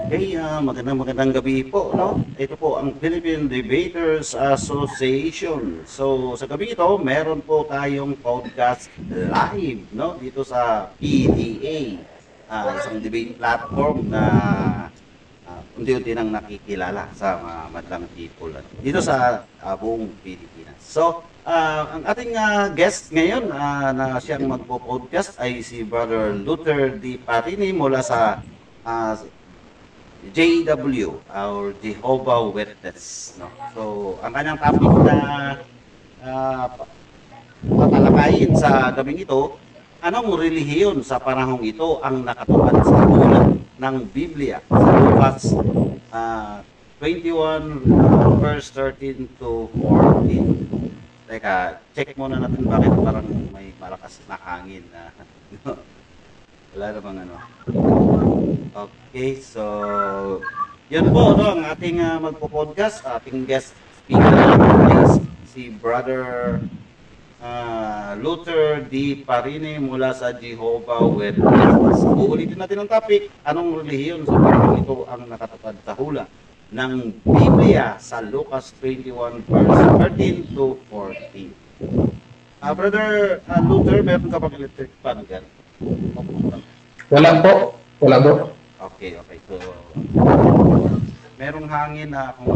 Okay, magandang gabi po, no? Ito po ang Philippine Debaters Association. So, sa gabi ito, meron po tayong podcast live, no? Dito sa PDA, isang debate platform na unti-unti nang nakikilala sa mga madlang people dito sa buong Pilipinas. So, ang ating guest ngayon na siyang magpo-podcast ay si Brother Luther D. Parini mula sa JW or Jehovah Witness, no? So, ang kanyang topic na tatalakayin sa gabing ito, anong relihiyon sa panahong ito ang nakatupad sa ulat ng Biblia sa Lucas 21 verse 13 to 14. Teka, check muna natin bakit parang may malakas na hangin na wala namang ano. Okay, so yun po, no, ang ating magpo-podcast, ating guest speaker is si Brother Luther D. Parini mula sa Jehovah Witness. Uulitin natin ang topic, anong relihiyon sa panahon ito ang nakatupad sa hula ng Biblia sa Lucas 21 verse 13 to 14. Brother Luther, meron ka bang electric fan dyan? Wala po. Wala po. Okay. So, merong hangin na akong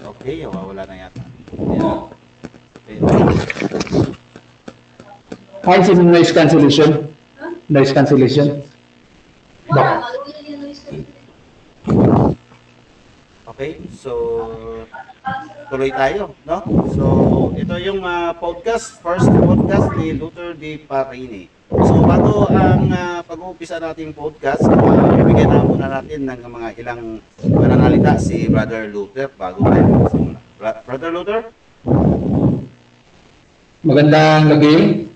okay, wala na yata. Yeah. Okay. Ay, si noise cancellation. Noise cancellation. Okay, so tuloy tayo, no? So, ito yung first podcast ni Luther D. Parini. So, bago ang pag-uumpisa nating podcast, bibigyan na muna natin ng mga ilang pananalita si Brother Luther bago tayo magsimula. Brother Luther? Magandang gabi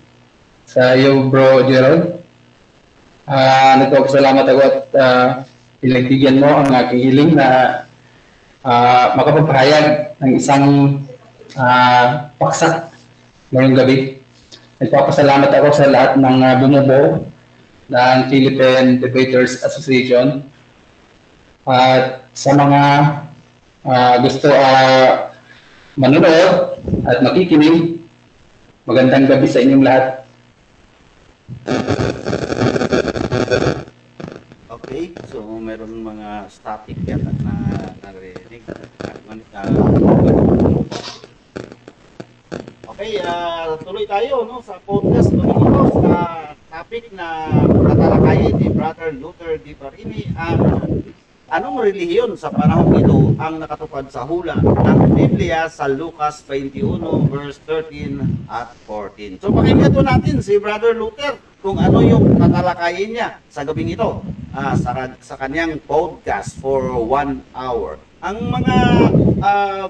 sa iyo, Bro Gerald. Nagpapasalamat ako at pinagbigyan mo ang aking hiling na makapagpahayag ng isang paksa ngayong gabi. Nagpapasalamat ako sa lahat ng bumubuo ng Philippine Debaters Association at sa mga gusto manonood at makikinig. Magandang gabi sa inyong lahat. Okay, so meron mga static yata na narinig. Okay, tuloy tayo, no, sa podcast ito sa topic na tatalakayin ni Brother Luther D. Parini, anong relihiyon sa panahong ito ang nakatupad sa hula ng Biblia sa Lucas 21 verse 13 at 14. So pakinggan po natin si Brother Luther kung ano yung tatalakayin niya sa gabing ito sa kanyang podcast for 1 hour. Ang mga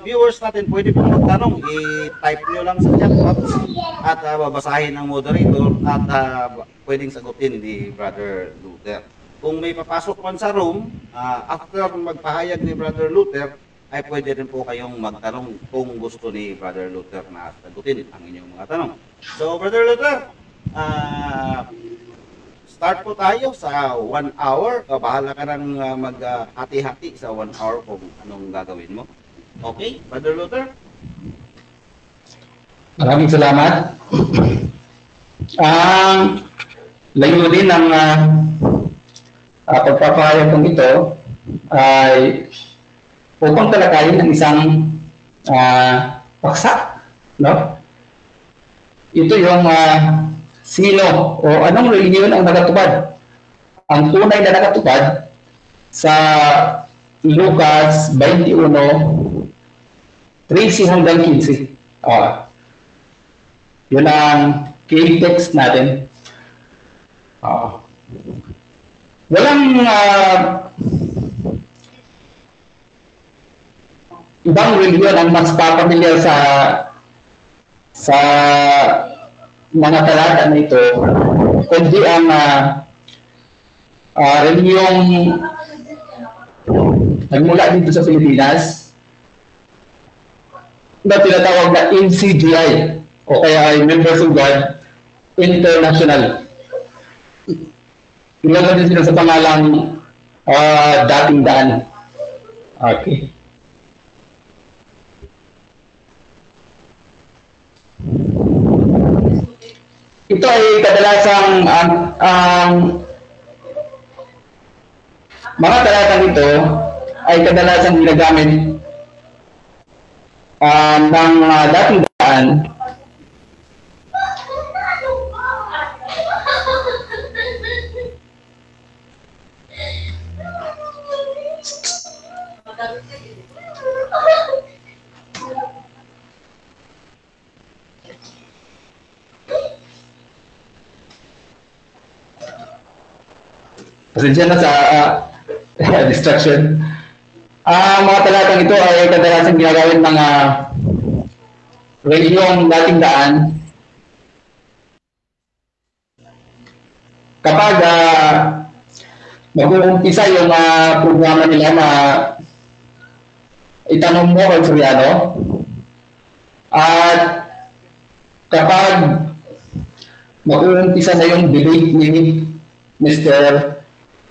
viewers natin, pwede pong magtanong, i-type nyo lang sa chat box at babasahin ng moderator at pwedeng sagutin ni Brother Luther. Kung may papasok man sa room, after magpahayag ni Brother Luther, ay pwede rin po kayong magtanong kung gusto ni Brother Luther na sagutin ang inyong mga tanong. So, Brother Luther, start po tayo sa 1 hour. Bahala ka nang maghati-hati sa 1 hour kung anong gagawin mo. Okay, Brother Luther? Maraming salamat. Layunin ng pagpapahayag kong ito ay upang talakayin ng isang paksa, no? Ito yung sino o anong relihiyon ang nakatupad. Ang tunay na nakatupad sa Lucas 21, 13 hanggang 15. Yun ang key text natin. Walang ibang relihiyon ang mas papamilyar sa mga talata na ito, kundi ang relihiyong nagmula dito sa Pilipinas na tinatawag na MCGI o kaya ay Members of God International. ilagay din sila sa pangalang dating daan. Okay. Ito ay kadalasang mga talatang ito ay kadalasang ginagamit ng dating daan pasensya na sa distraction. Mga talatang ito ay kadalasan ginagamit ng relihiyong dating daan kapag mag-uumpisa yung programa nila na itanong mo kay Soriano, at kapag mag-uumpisa na yung debate ni Mr.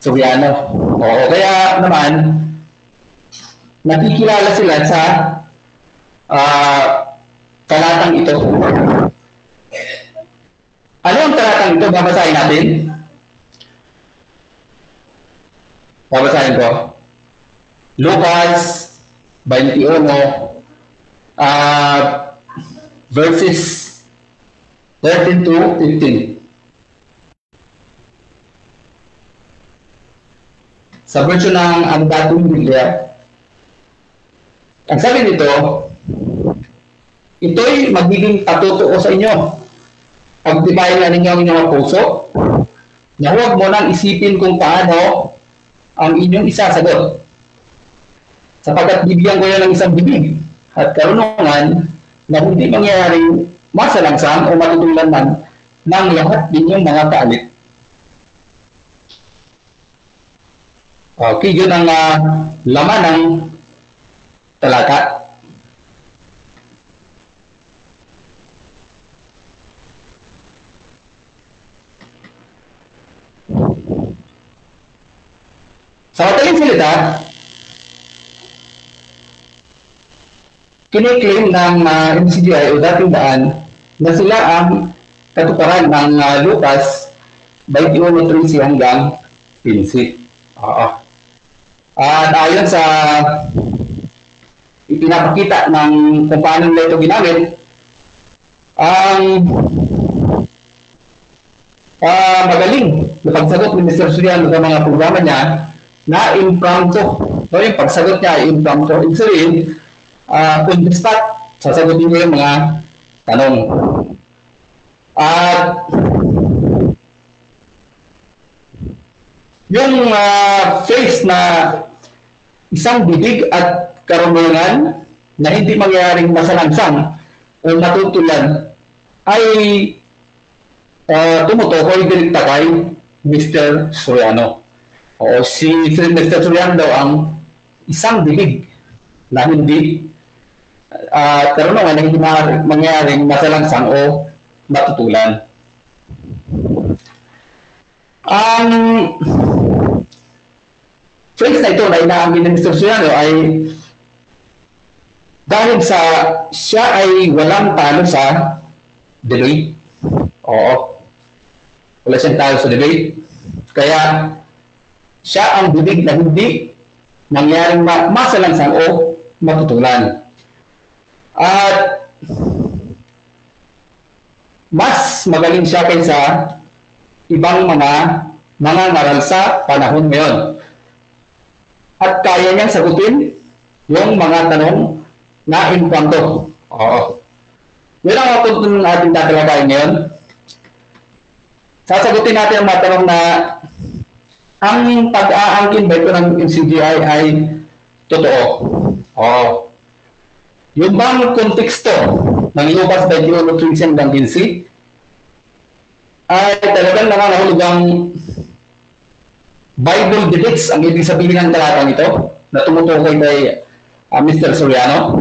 Soriano. Oo, kaya naman nakikilala sila sa talatang ito. Ano ang talatang ito? Babasahin natin. Babasahin ko. Lucas 21 verses 13 to 15. Sa version ng ang dating Biblia, ang sabi nito, ito'y magiging patutuo sa inyo. Pagtibayin na ninyo ang inyong puso, na huwag mo nang isipin kung paano ang inyong isasagot. Sapagkat bibigyan ko yan ng isang bibig at karunungan na hindi mangyayaring masalangsang o matutulan man ng lahat ninyong mga kaalit. Okay, yun ang laman ng talata. Sa madaling salita, kiniklaim ng MCGI o dating daan na sila ang katuparan ng Lucas 21:13 hanggang 15. Oo. At ayon sa ipinapakita ng kung paano nila ito ginamit, ang magaling na pagsagot ni Mr. Soriano sa mga programa niya na impromptu. So yung pagsagot niya ay impromptu. Ibig sabihin, on the spot, sasagutin niya yung mga tanong. At yung phrase na isang bibig at karunungan na hindi mangyayaring masalangsang o matutulan ay tumutukoy direkta kay Mr. Soriano. O si Mr. Soriano daw ang isang bibig na hindi karunungan na hindi mangyayaring masalangsang o matutulan. Ang phrase na ito na inaamin ni Mr. Soriano ay dahil sa siya ay walang talo sa debate. Oo. Wala siyang talo sa debate. Kaya siya ang bibig na hindi nangyaring masalangsang o matutulan. At mas magaling siya kaysa ibang mga nangangaral sa panahon ngayon. At kaya niyang sagutin yung mga tanong na impromptu. Oo. Yun ang punto ng ating tatalakayin ngayon. Sasagutin natin ang mga tanong na ang pag-aangkin ba ito ng MCGI ay totoo. Oo. Yung bang konteksto ng Lucas 21:13 hanggang 15 ay talagang nangangahulugang Bible debates ang ibig sabihin ng talatang ito na tumutukoy kay Mr. Soriano.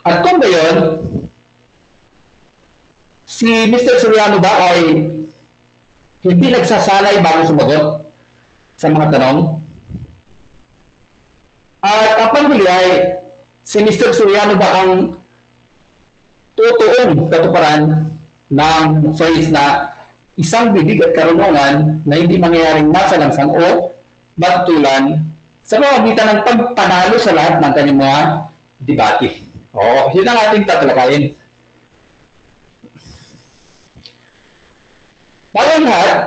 At kung gayon, si Mr. Soriano ba ay hindi nagsasanay bago sumagot sa mga tanong. At ang panghuli ay, si Mr. Soriano ba ang totoong katuparan ng phrase na isang bibig at karunungan na hindi mangyayaring masalansan o matutulan sa pamamagitan ng pagpanalo sa lahat ng kanyang mga debate. Yun ang ating tatalakayin. Bago ang lahat,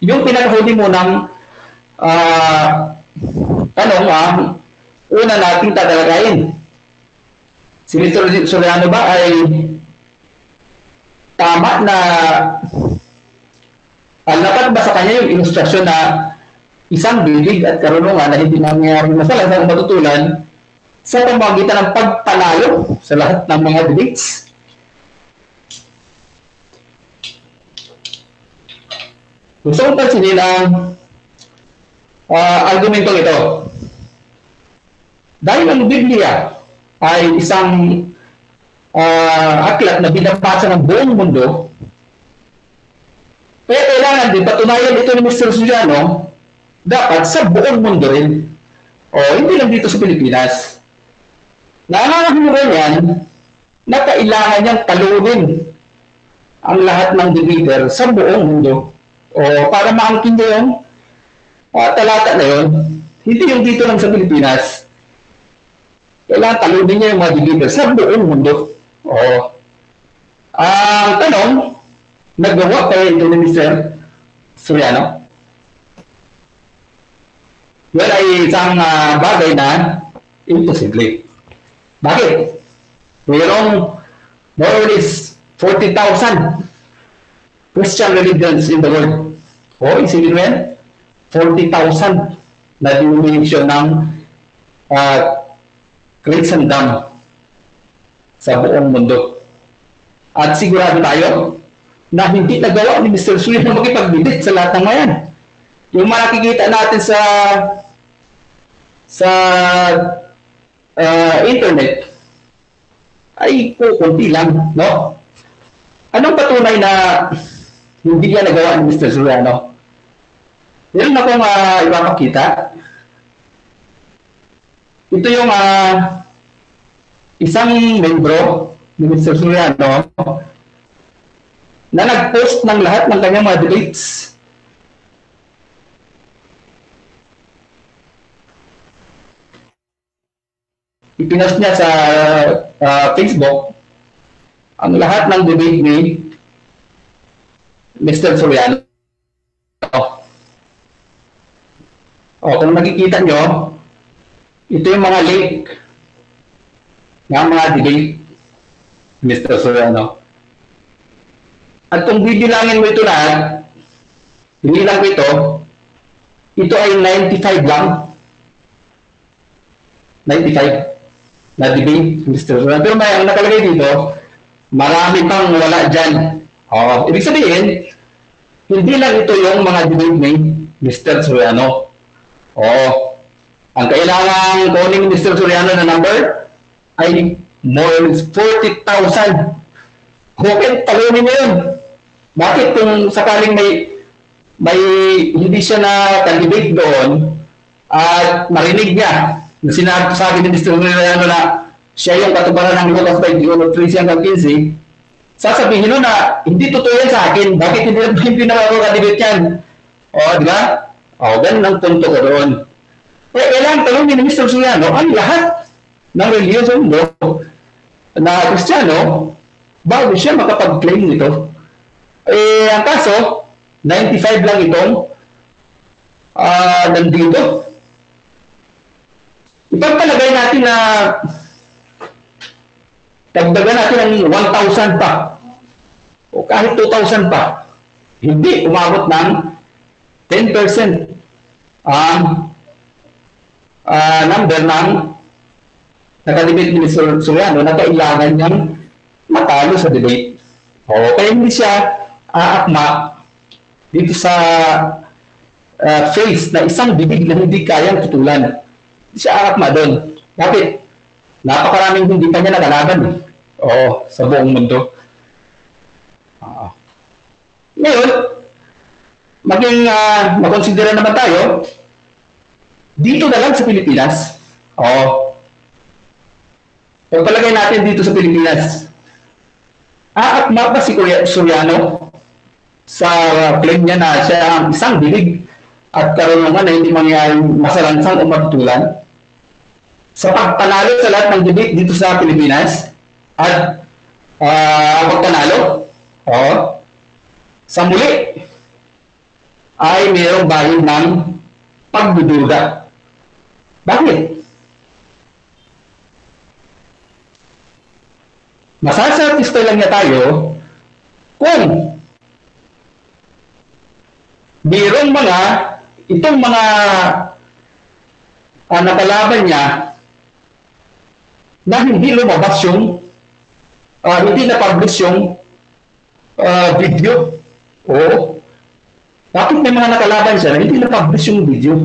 yung pinakahuli mo ng tanong ang una nating tatalakayin. Si Mr. Soriano ba ay tama na dapat ba sa kanya yung ilustrasyon na isang bibig at karunungan na hindi mangyayaring masalansan o matutulan sa pamamagitan ng pagpanalo sa lahat ng mga debates? Gusto kong pansinin ang argumentong ito. Dahil ang Biblia ay isang aklat na binabasa ng buong mundo, kaya kailangan din patunayan ito ni Mr. Soriano dapat sa buong mundo rin. Hindi lang dito sa Pilipinas. Nangangahulugan yan na kailangan niyang talunin ang lahat ng debater sa buong mundo. Para maangkin niya yung talata na yun, hindi yung dito lang sa Pilipinas. Kailangan talunin niya yung mga debater sa buong mundo. Ang tanong, nagawa kaya ito ni Mr. Soriano? Yan ay isang bagay na imposible. Bakit? Mayroong more or less 40,000 Christian religions in the world. Isipin mo yan? 40,000 na denomination ng Christendom sa buong mundo. At sigurado tayo na hindi nagawa ni Mr. Soriano na makipag-debate sa lahat ng mayan. Yung makikita natin sa internet ay kunti lang, no? Anong patunay na hindi yan nagawa ni Mr. Soriano? Meron akong ipapakita. Ito yung isang membro ni Mr. Soriano na nag-post ng lahat ng kanyang mga debates. Ipinost niya sa Facebook ang lahat ng debate ni Mr. Soriano. Kung nakikita nyo, ito yung mga link ng mga debate ni Mr. Soriano. At kung bibilangin mo ito lahat, binilang ko ito ay 95 lang. 95 na debate, Mr. Soriano. Pero may ang nakalagay dito, marami pang wala dyan. Ibig sabihin, hindi lang ito yung mga debate ni Mr. Soriano. Ang kailangan kunin ni Mr. Soriano na number ay more than 40,000. Okay, talunin niyo yun. Bakit kung sakaling may hindi siya na candidate doon at marinig niya na sinabi sa akin ni Mr. Soriano na siya yung katuparan ng Lucas 21:13 hanggang 15, sasabihin nun na hindi totoo yan sa akin. Bakit hindi nakakadebate yan? Di ba? Ganun ang punto ko doon. Kailangan tanongin ni Mr. Soriano ang lahat ng religion sa mundo na Kristiyano bago siya makapag-claim nito. Ang kaso, 95 lang itong nandito. Ipagpalagay natin na dagdagan natin ng 1,000 pa o kahit 2,000 pa, hindi umabot ng 10% ang number ng nakadebate ni Mr. Soriano na kailangan niyang matalo sa debate. Kaya hindi siya aakma dito sa phrase na isang bibig na hindi kayang tutulan. Hindi siya aakma doon. Bakit? Napakaraming hindi pa niya nakalaban sa buong mundo. Ngayon, maging makonsidera naman tayo, dito na lang sa Pilipinas. Oo. Pagpalagay natin dito sa Pilipinas, aakma ba si Soriano sa claim niya na siya ang isang bilig at karunungan na hindi mangyaring masalansang o matutulan sa pagpanalo sa lahat ng debate dito sa Pilipinas at pagpanalo sa muli ay mayroong bahid ng pagdududa. Bakit? Masasatisfy lang niya tayo kung mayroong itong mga nakalaban niya na hindi lumabas yung hindi na-publish yung video. O, bakit may mga nakalaban siya na hindi na-publish yung video?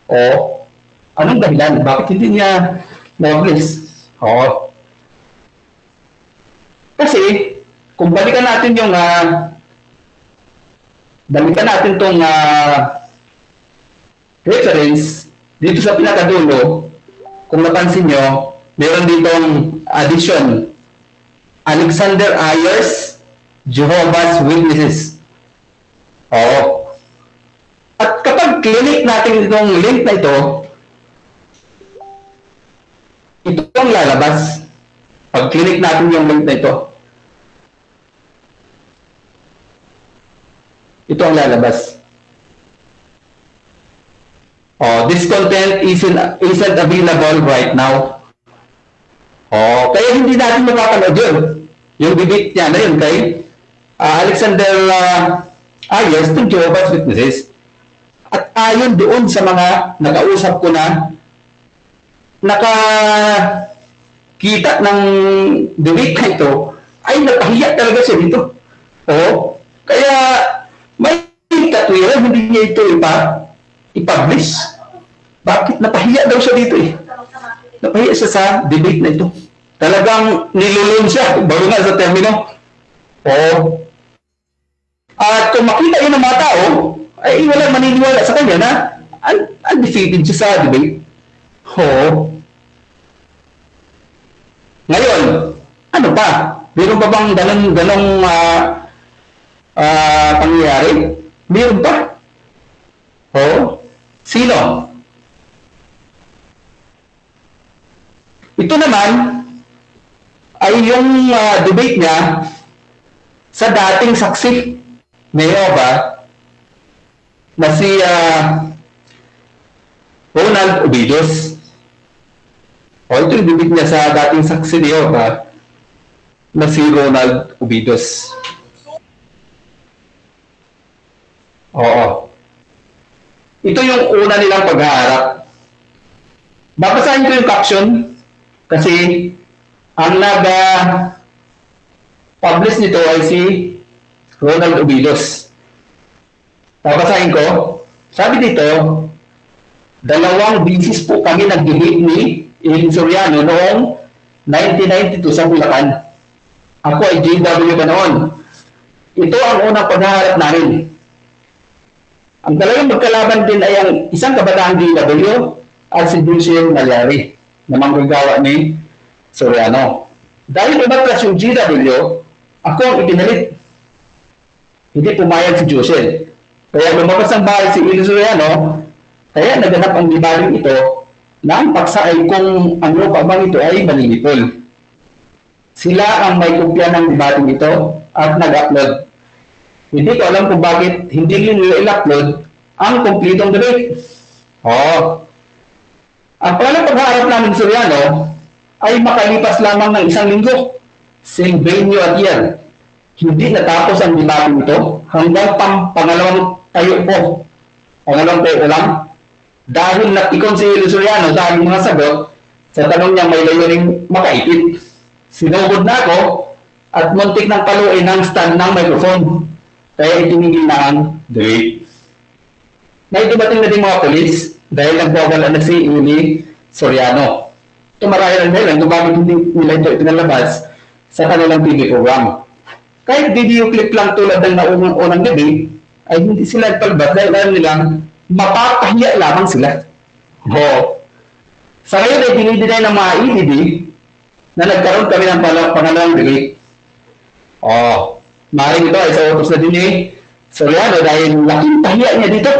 O, anong dahilan? Bakit hindi niya na-publish? O, kasi, kung balikan natin yung itong reference dito sa pinakadulo, kung napansin nyo, meron ditong addition. Alexander Ayers, Jehovah's Witnesses. Oo. At kapag click natin itong link na ito ang lalabas. Pag click natin yung link na ito ang lalabas. This content isn't available right now. Kaya hindi natin mapapanood yun. Yung debate niya na yun kay Alexander Ayers ng Jehovah's Witnesses. At ayon doon sa mga nakausap ko na nakakita ng debate na ito, ay napahiya talaga siya dito. Kaya may katwiran, hindi niya ito i-publish. Bakit? Napahiya daw siya dito Napahiya siya sa debate na ito. Talagang nilulun siya, bago nga sa termino. At kung makita yun ng mga tao, ay wala maniniwala sa kanya na undefeated siya sa debate. Ngayon, ano pa? Meron pa bang ganong pangyayari? Meron pa? Sino? Ito naman ay yung debate niya sa dating saksi ni Jehovah na si Ronald Ubidos. Ito yung debate niya sa dating saksi ni Jehovah na si Ronald Ubidos. Ito yung una nilang paghaharap. Babasahin ko yung caption kasi ang nag-publish nito ay si Ronald Ubidos. Babasahin ko. Sabi dito, 2 bisis po kami nag-debate ni Iling Soriano noong 1992 sa Bulacan. Ako ay JW pa noon. Ito ang unang paghaharap namin. Ang talagang magkalaban din ay ang isang kabataang JW at si Dulce Malyari na manggagawa ni Soriano. Dahil umatras yung GW, ako ang ipinalit. Hindi pumayag si Dulce. Kaya lumabas ang bahay si Iling Soriano, kaya naganap ang debating ito na ang paksa ay kung ano pa bang ito ay manilipol. Sila ang may kopya ng debating ito at nag-upload. Hindi ko alam kung bakit hindi nila i-upload ang kompletong debate. Ang pangalang paghaharap namin Soriano ay makalipas lamang ng 1 linggo. Same venue at year. Hindi natapos ang debating ito hanggang pangalawang tayo po. Pangalawang tayo lang. Dahil natikon si Soriano sa aking mga sagot, sa tanong niya may layuning makaipit. Sinugod na ako at muntik ng paluin ng stand ng microphone. Kaya itinigil na ang debate. May dumating na din mga polis dahil nagbawala na si Iling Soriano. Tumaraya lang nila kung bakit hindi nila ito ipinalabas sa kanilang TV program. Kahit video clip lang tulad ng unang debate, ay hindi sila nagpalbat dahil alam nilang mapapahiya lamang sila. Sa ngayon ay dinidinay ng mga EDD na nagkaroon kami ng pangalawang delay. Maring ito ay sa utos na din ni Soriano dahil laking pahiya niya dito.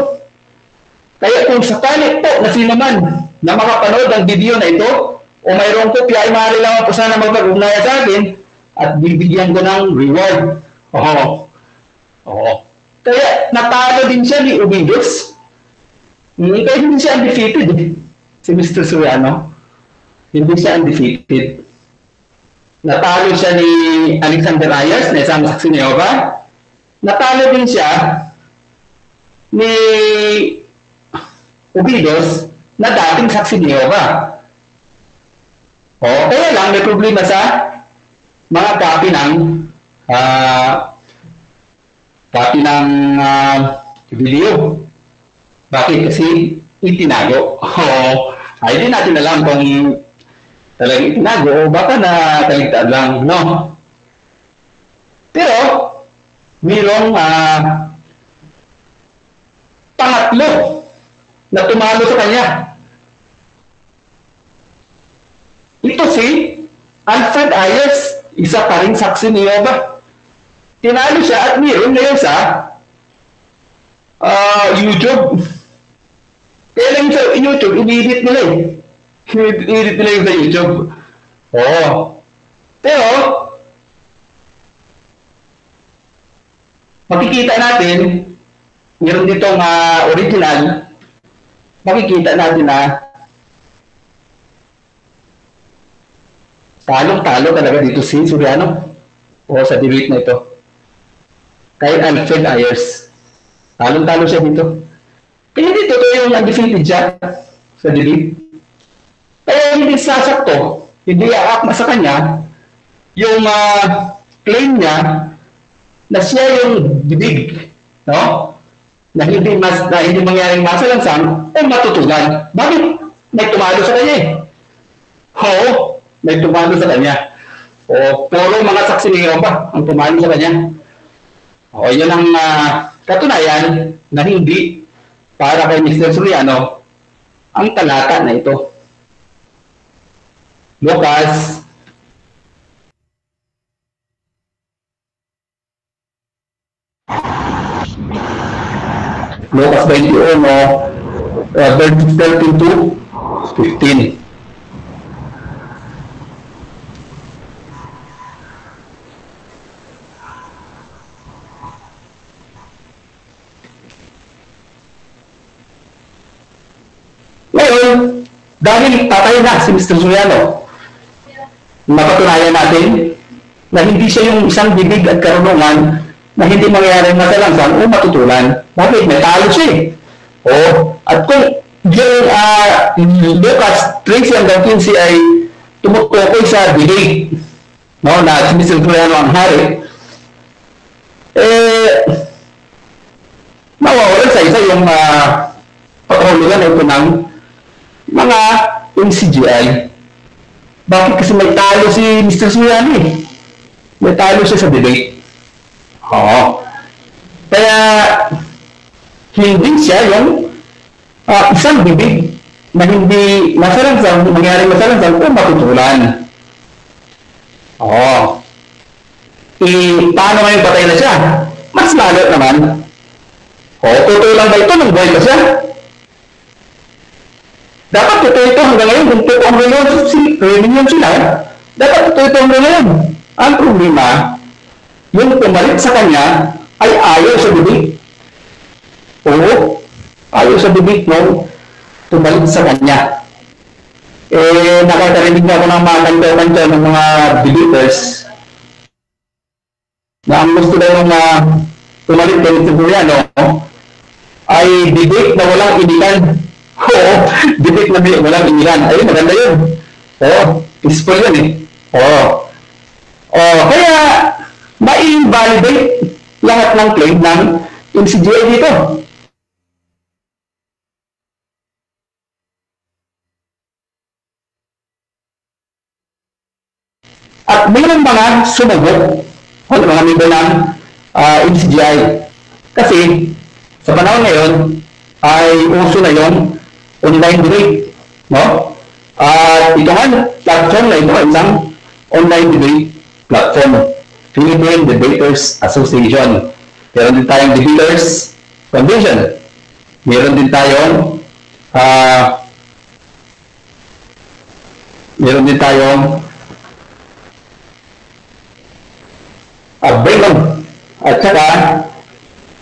Kaya kung sakali po na sino man na makapanood ng video na ito o mayroong kopya ay maaari lang po sana magpag-ugnaya sa akin at bibigyan ko ng reward. Kaya natalo din siya ni Ubidos. Kaya hindi siya undefeated. Si Mr. Soriano, hindi siya undefeated. Natalo siya ni Alexander Ayers na isang saksi ni Jehovah. Natalo din siya ni Ubidos na dating saksi ni Jehovah. Kaya lang may problema sa mga copy ng video. Bakit? Kasi itinago. Ay, di natin alam kung talagang itinago o baka na kaligtaan lang, no? Pero, mayroong pangatlo na tumalo sa kanya. Ito si Alfred Ayers, isa pa rin saksi ni Jehovah. Tinalo siya at mayroon ngayon sa YouTube. Kaya lang sa YouTube, i-edit nila eh. I-edit nila yung sa YouTube. Pero, makikita natin, meron ditong original, makikita natin na talong-talo talaga dito si Soriano sa debate na ito. Kay Alfred Ayers. Talong-talo siya dito. Kaya hindi totoo yung undefeated siya sa debate. Kaya hindi sasakto, hindi aakma sa kanya yung claim niya na siya yung bibig, no? Na hindi mangyaring masalansang o matutulan. Bakit? May tumalo sa kanya eh. May tumalo sa kanya. Puro mga saksi ni Jehovah ang tumalo sa kanya. Yan ang katunayan na hindi para kay Mr. Soriano ang talata na ito. Lucas 21, verses 13 to 15. Ngayon, dahil patay na si Mr. Soriano, napatunayan natin na hindi siya yung isang bibig at karunungan na hindi mangyaring masalansang o matutulan. Bakit? May talo siya eh. At kung yung Lucas 13 hanggang 15 ay tumutukoy sa debate, no, na si Mr. Soriano ang hari, mawawalan sa isa yung patahulugan na ito ng mga MCGI. Bakit? Kasi may talo si Mr. Soriano eh. May talo siya sa debate. Kaya hindi siya yung isang bibig na hindi masalansang, mangyaring masalansang o matutulan. Paano ngayon patay na siya? Mas lalo naman. Totoo lang ba ito nang buhay pa siya? Dapat totoo ito hanggang ngayon. Kung totoo ang reunion sila, dapat totoo ito hanggang ngayon. Ang problema, yung pumalit sa kanya ay ayaw sa bibig. Ayaw sa bibig mo, pumalit sa kanya. Nakakarinig na ako ng mga kanta-kanta ng mga debaters na ang gusto daw ng pumalit kay Mr. Soriano ay debate na walang inilan. Debate na walang inilan. Ayun, maganda yun. Peaceful yun eh. Kaya ma-invalidate lahat ng claim ng MCGI dito. At mayroong mga sumubok, mga member ng MCGI Kasi, sa panahon ngayon, ay uso na yung online debate. No? At ito nga, platform na ito ay isang online debate platform. Philippine Debaters Association. Meron din tayong Debaters Foundation. Meron din tayong Braylon. At saka,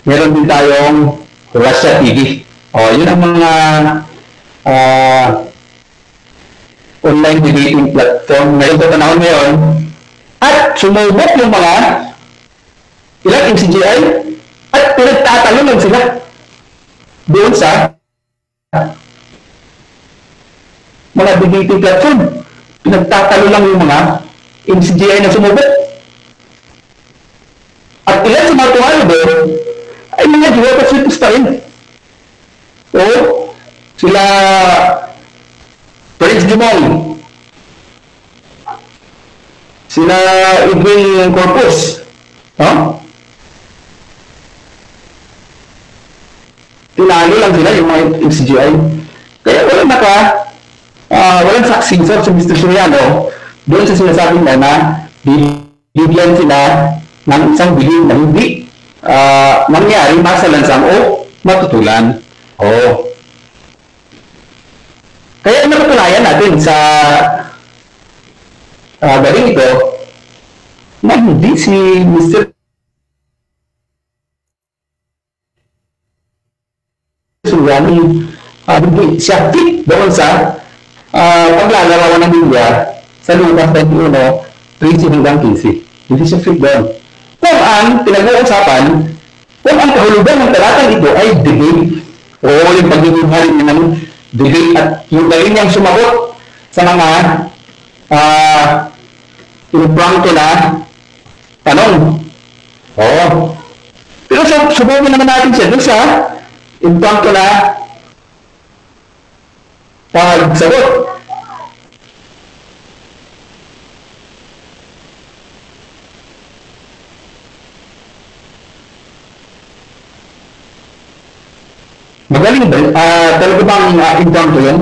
meron din tayong Russia TV. Yun ang mga online debating platform ngayon sa panahon ngayon. At sumubok yung mga ilang MCGI at pinagtatalo lang sila doon sa mga debating platform. Pinagtatalo lang yung mga MCGI na sumubok. At ilan sa mga tumalo doon ay mga Jehovah's Witness pa rin. O sila Prince Jumong, sila Edwin Corpus, tinalo lang sila yung mga MCGI. Kaya walang saksing sa Mr. Soriano doon sa sinasabi na bibigyan sila ng isang bilhin na hindi mangyari masalansang o matutulan. Kaya napatunayan natin sa galing ito na hindi si Mr. Soriano hindi siya fit doon sa paglalarawan ng Biblia sa Lucas 21:13 hanggang 15. Hindi siya fit doon. Kung ang pinag-uusapan, kung ang kahulugan ng talatang ito ay debate, o yung pagiging hari niya ng debate at yung galing niyang sumagot sa mga impromptu na tanong. Pero subukin naman natin siya doon sa impromptu na pagsagot. Magaling ba? Talaga bang impromptu yun?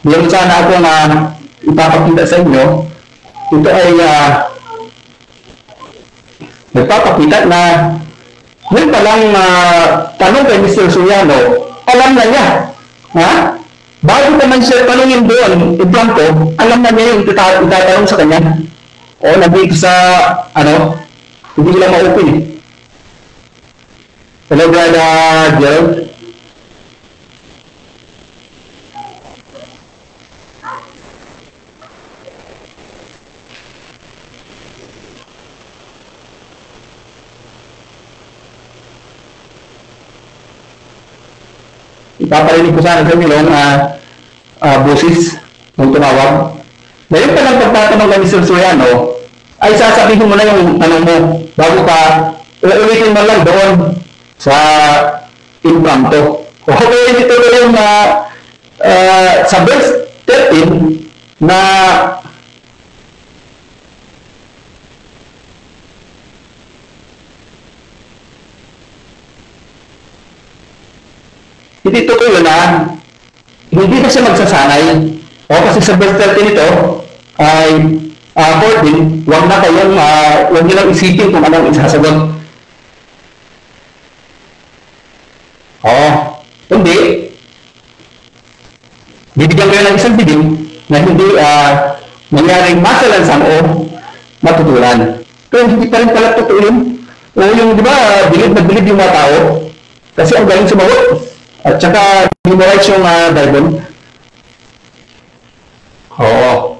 Meron sana ako na ipapakita sa inyo. Ito ay nagpapakita na yun palang tanong kay Mr. Soriano, alam na niya. Bago pa man siya tanongin doon, impromptu, alam na niya yung itatanong sa kanya. Nandito sa, hindi lang ma-open eh. Hello, Brother Gerald. Ipaparinig ko sana sa inyo yung boses ng tumawag. Ngayon pa lang pagtatanong kay Mr. Soriano, ay sasabihin mo na yung tanong mo bago ka uulitin mo lang doon sa impromptu. Okay, dito na yung sa verse 13 na hindi totoo na hindi na siya magsasanay. Kasi sa verse 13 ito ay 14, huwag niyo lang isipin kung anong isasagot. Hindi. Bibigyan kayo ng isang bilin na hindi mangyaring masalansang o matutulan. Pero hindi pa rin pala totoo yun. Yung, di ba, bilib na bilib yung mga tao. Kasi ang galing sumagot. At saka, memorize yung Bible.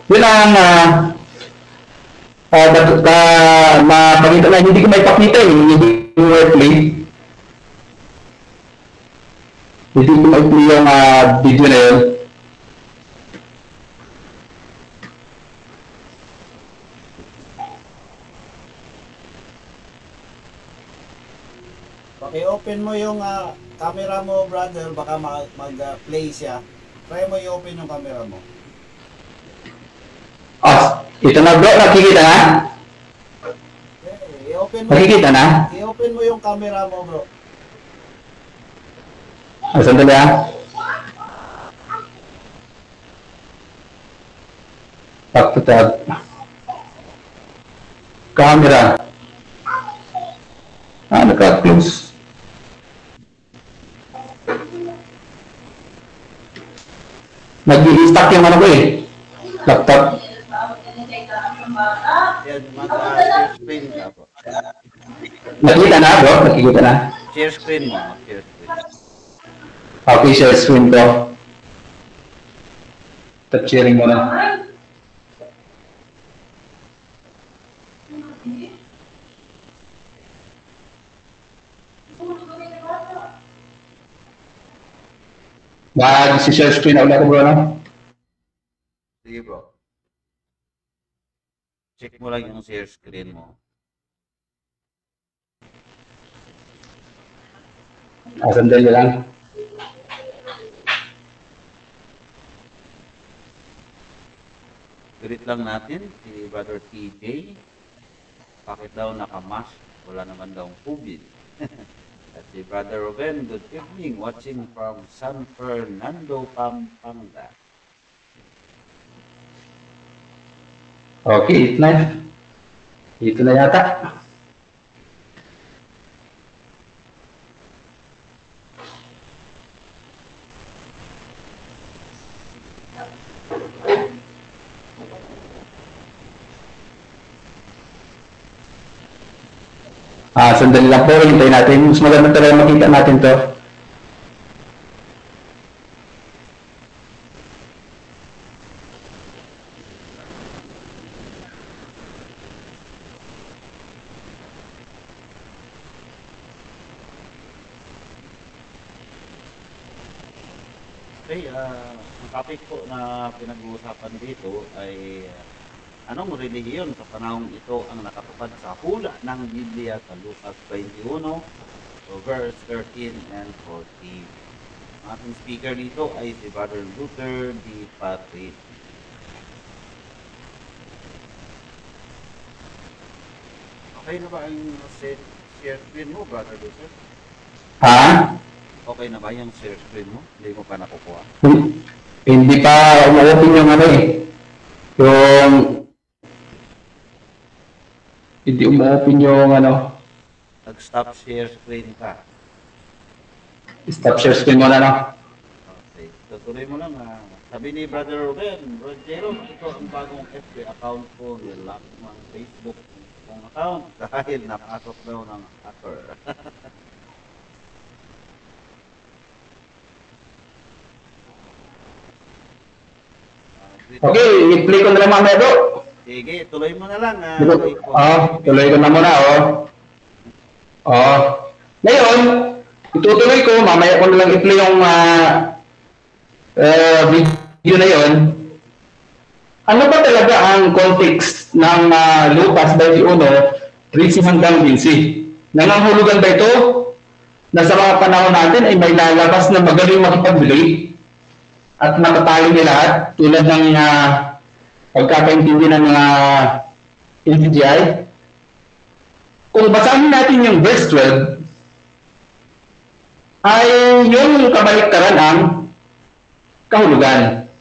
Yun ang mapakita na hindi ko may pakita hindi ko may-play. Hindi ko may-play yung video na yun. I-open mo yung camera mo, brother, baka mag-play siya. Try mo i-open yung camera mo. Ito na bro, nakikita na? Okay, i-open mo. Nakikita na? I-open mo yung camera mo, bro. Sandali ah. Back to tab. Camera. Naka-close. Nag-i-stack yung ano ko eh. Laptop. Yan, mag-share screen ka po. Nakikita na bro? Nakikita na? Share screen mo, share screen. Okay, share screen ko. Touch sharing mo na. Si-share screen na ulit ko bro, no? Sige bro. Check mo lang yung share screen mo. Sandali lang. Greet lang natin si Brother TJ. Bakit daw nakamask? Wala naman daw COVID. At si Brother Ruben, good evening. Watching from San Fernando, Pampanga. Okay, ito na yata. Sandali lang po, hintayin natin. Mas maganda talaga makita natin to. Okay, ang topic po na pinag-uusapan dito ay anong relihiyon sa panahong ito ang nakatupad sa hula ng Biblia sa Lucas 21, verse 13 and 14. Ang ating speaker dito ay si Brother Luther D. Patrick. Okay na ba ang share screen mo, Brother Luther? Ha? Okay na ba yung share screen mo? Hindi mo pa nakukuha? Hindi pa umu-open yung ano eh. Yung hindi umu-open yung ano. Nag-stop share screen ka. Stop share screen mo na, no? Okay. Tutuloy mo lang. Sabi ni Brother Ruben, Brother Jerome, ito ang bagong FB account ko. Nilock ng Facebook kong account dahil napasok daw ng hacker. Okay, i-play ko na lang mamaya bro. Sige, tuloy mo na lang. Tuloy ko na muna, Ngayon, itutuloy ko, mamaya ko na lang i-play yung video na yon. Ano ba talaga ang context ng Lucas 21, 13 hanggang 15? Nangangahulugan ba ito na sa mga panahon natin ay may lalabas na magaling makipagbigay at matatalo nila lahat tulad ng pagkakaintindi ng mga NCGI? Kung basahin natin yung verse 12, ay yung kabaliktaran ang kahulugan.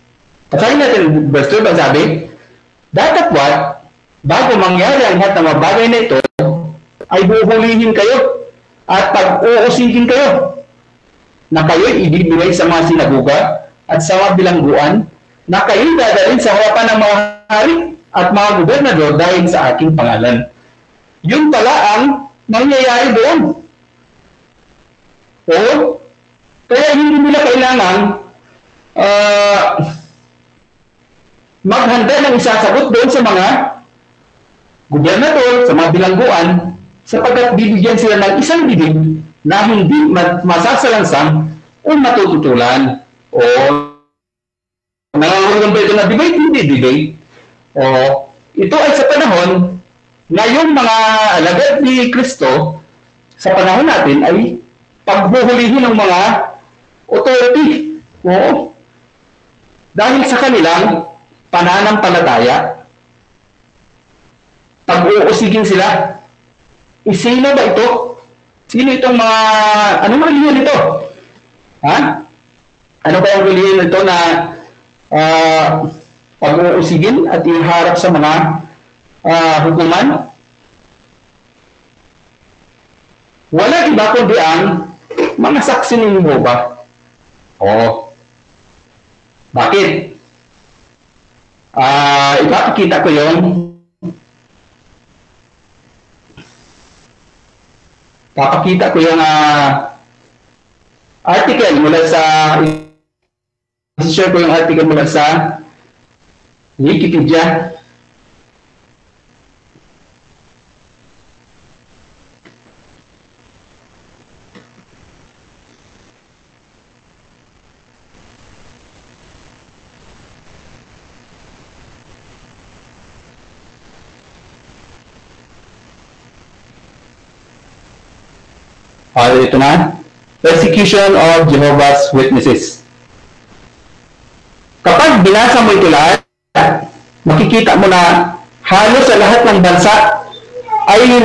Basahin natin verse 12, ang sabi, datapwat, bago mangyari ang lahat ng mga bagay na ito, ay buhulihin kayo at pag-uusigin kayo na kayo'y ibibigay sa mga sinagoga at sa mga bilangguan na kayo'y dadalhin sa harapan ng mga hari at mga gobernador dahil sa aking pangalan. Yun pala ang mangyayari doon. Kaya hindi nila kailangan maghanda ng isasagot doon sa mga gobernador, sa mga bilangguan, sapagkat bibigyan sila ng isang bibig na hindi masasalansang o matututulan. O nangangahulugan ba ito na debate? Hindi debate. O ito ay sa panahon na yung mga alagad ni Kristo sa panahon natin ay paghuhulihin ng mga authority. O dahil sa kanilang pananampalataya, pag-uusigin sila. Sino ba ito? Sino itong mga, anong relihiyon ito? Ha? Ano kayang relihiyon nito na pag-uusigin at iharap sa mga hukuman? Wala iba kundi ang mga saksi ni Jehovah. Oh. Bakit? Ipapakita ko yon. Papakita ko yung article mula sa share ko yung article mula sa Wikipedia. Ito na. Persecution of Jehovah's Witnesses. Kapag binasa mo ito lahat, makikita mo na halos sa lahat ng bansa ay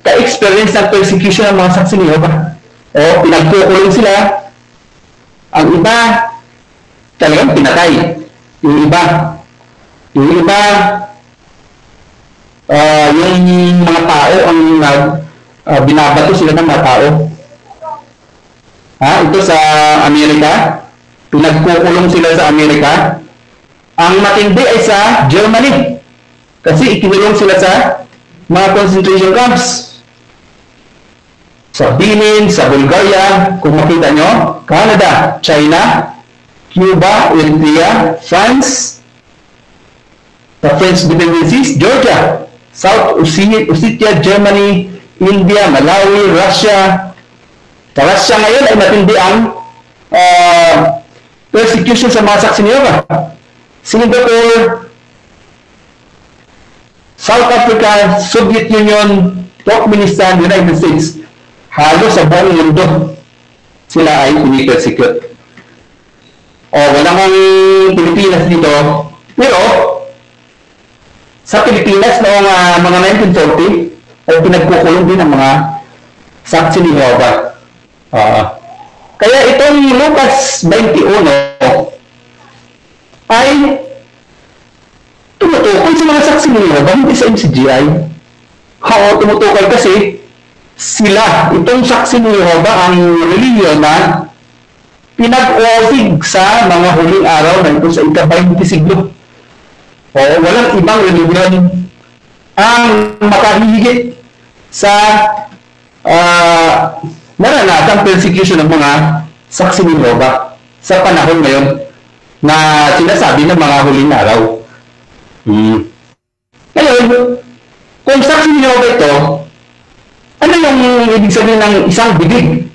ka-experience ng persecution ng mga saksi ni Jehovah. O pinagkukulong sila. Ang iba, talagang pinatay. Yung iba, yung mga tao ang binabato sila ng mga tao. Ito sa Amerika, pinagkukulong sila sa Amerika. Ang matindi ay sa Germany, kasi ikinulong sila sa mga concentration camps. Sa Benin, sa Bulgaria, kung makita nyo, Canada, China, Cuba, Eritrea, France, the French dependencies, Georgia, South Ossetia, Germany, India, Malawi, Russia. Sa Russia ngayon ay matindi ang persecution sa mga saksi ni Jehovah. Singapore, South Africa, Soviet Union, Turkmenistan, United States, halos sa buong mundo sila ay pinipersecute. Walang ang Pilipinas dito, pero sa Pilipinas noong mga 1940, ay pinagkukulong din ang mga saksi ni Jehovah. Kaya itong Lucas 21 ay tumutukoy sa mga saksi ni Jehovah, hindi sa MCGI. Tumutukoy kasi sila, itong saksi ni Jehovah, ang relihiyon na pinag-uusig sa mga huling araw na ito sa ika-20 siglo. Walang ibang relihiyon ang makahihigit sa naranatang persecution ng mga saksi ni Jehovah sa panahon ngayon na sinasabi ng mga huling araw. Ngayon, kung saksi ni Jehovah ito, ano yung ibig sabihin ng isang bibig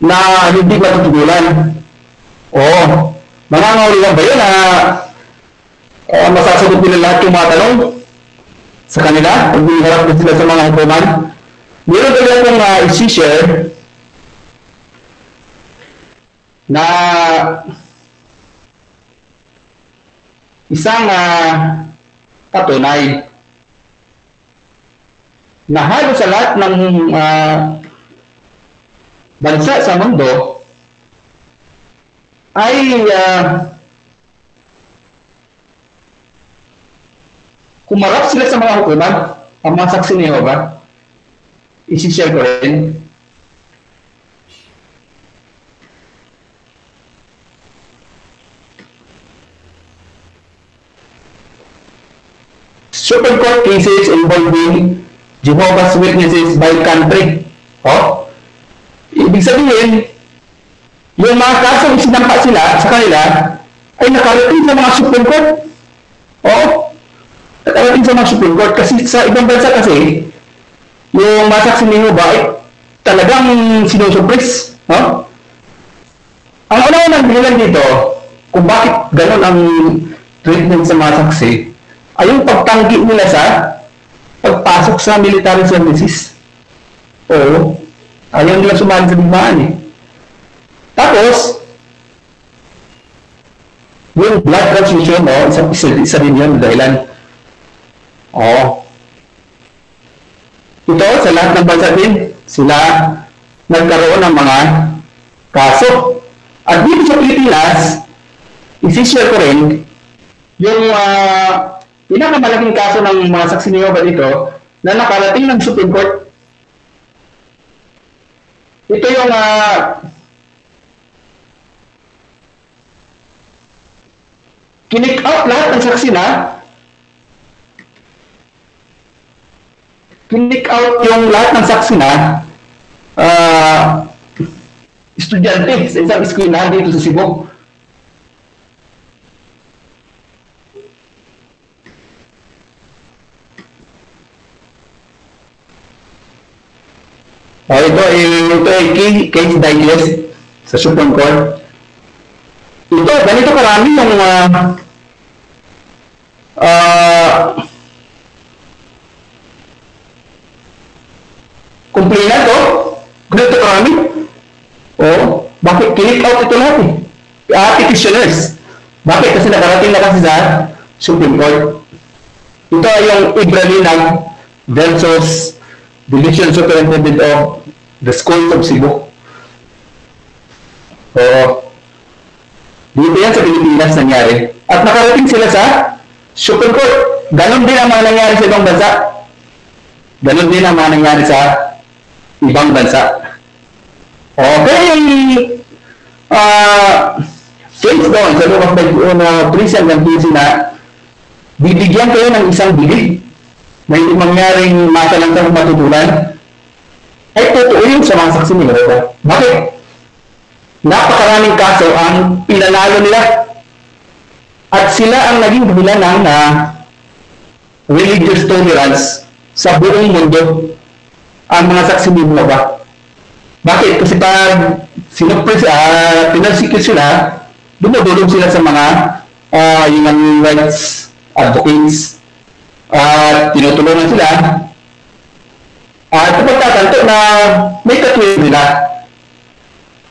na hindi matutugulan? Mangangahulugan ba yun na masasagot nila lahat yung mga tanong sa kanila pag hiniharap na sila sa mga hukuman? Meron talaga akong isi-share na isang patunay na halos sa lahat ng bansa sa mundo ay kumarap sila sa mga hukuman, ang mga saksi ni Jehovah. Isi-share ko rin. Supreme Court cases involving Jehovah's Witnesses by country. Ibig sabihin, yung mga kasong isinampa sila sa kanila ay nakarating sa mga Supreme Court. Nakarating sa mga Supreme Court kasi sa ibang bansa kasi yung mga saksi ni Jehovah ay talagang sinusuppress. Ang unang dahilan dito kung bakit gano'n ang treatment sa mga saksi ay yung pagtanggi nila sa pagpasok sa military services. Ayaw nila sumali sa digmaan Tapos, yung blood transfusion, isa din yun dahilan. Ito, sa lahat ng bansa din, sila nagkaroon ng mga kaso At dito sa Pilipinas, isi-share ko rin yung pinakamalaking kaso ng mga saksi ni Jehovah dito na nakarating ng Supreme Court. Ito yung kinik out lahat ng saksi na kinik out yung lahat ng saksi na estudyante sa isang eskwela dito sa Cebu. Ito ay case digest sa Supreme Court. Ito, ganito karami yung complainant, ganito karami. Bakit click out ito lahat petitioners. Bakit? Kasi nakarating na kasi sa Supreme Court. Ito ay yung Ibralinag versus Division Superintendent of the Schools of Cebu. Dito yan sa Pilipinas nangyari. At nakarating sila sa Supreme Court. Ganon din ang mga nangyari sa ibang bansa. Ganon din ang mga nangyari sa ibang bansa. Kaya yung case doon sa loob prison ng PC na bibigyan kayo ng isang bilig na hindi mangyaring matalangkang matutulan, ay totoo yun sa mga saksi ni Jehovah. Bakit? Napakaraming kaso ang pinanalo nila at sila ang naging dahilan ng religious tolerance sa buong mundo ang mga saksi ni Jehovah. Bakit? Kasi pag pinasikit sila, dumudulog sila sa mga human rights advocates at tinutulungan sila at pagtatanto na may katwid nila.